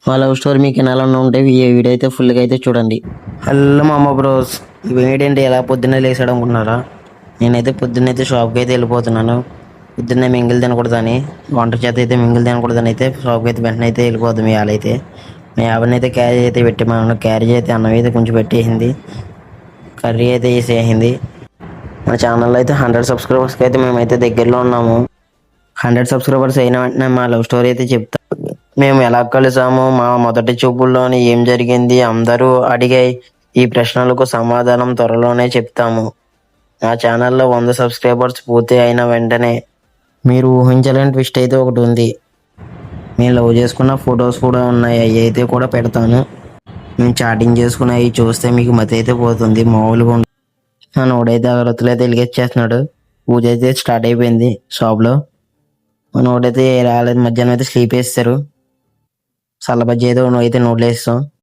మా love story మీకు వినాలన్నా ఉంటే ఈ వీడియో అయితే ఫుల్గా అయితే చూడండి. హలో మా అమ్మ బ్రోస్, ఏంటంటే ఎలా పొద్దున్నే లేసాడు అనుకుంటున్నారా? నేనైతే పొద్దున్నైతే షాప్కి అయితే వెళ్ళిపోతున్నాను. పొద్దున్నే మింగిల్ తినకూడదని, వంట చేత అయితే మింగిల్ తినకూడదని అయితే షాప్కి అయితే వెంటనే అయితే వెళ్ళిపోతాం. ఇవాళైతే మీ ఆవిడనైతే క్యారేజ్ అయితే పెట్టి మన క్యారేజ్ అయితే అన్నం అయితే కొంచెం పెట్టేసింది, కర్రీ అయితే వేసేసింది. మన ఛానల్లో అయితే 100 సబ్స్క్రైబర్స్కి అయితే మేమైతే దగ్గరలో ఉన్నాము. 100 సబ్స్క్రైబర్స్ అయిన వెంటనే మా లవ్ స్టోరీ అయితే చెప్తాం. మేము ఎలా కలిసాము, మా మొదటి చూపుల్లోని ఏం జరిగింది, అందరూ అడిగే ఈ ప్రశ్నలకు సమాధానం త్వరలోనే చెప్తాము. నా ఛానల్లో 100 సబ్స్క్రైబర్స్ పూర్తి అయిన వెంటనే మీరు ఊహించలేని ట్విస్ట్ అయితే ఒకటి ఉంది. మేము లవ్ చేసుకున్న ఫొటోస్ కూడా ఉన్నాయి, అవి అయితే కూడా పెడతాను. మేము చాటింగ్ చేసుకున్నవి చూస్తే మీకు మతి అయితే పోతుంది, మామూలుగా ఉండదు. మనోడైతే అగరత్తులు అయితే వెలిగించేస్తున్నాడు. పూజ అయితే స్టార్ట్ అయిపోయింది షాప్లో. మనోడైతే రాలేదు, మధ్యాహ్నం అయితే స్లీప్ వేస్తారు. చల్లబజ్జి అయితే అయితే నోట్లో వేస్తాం.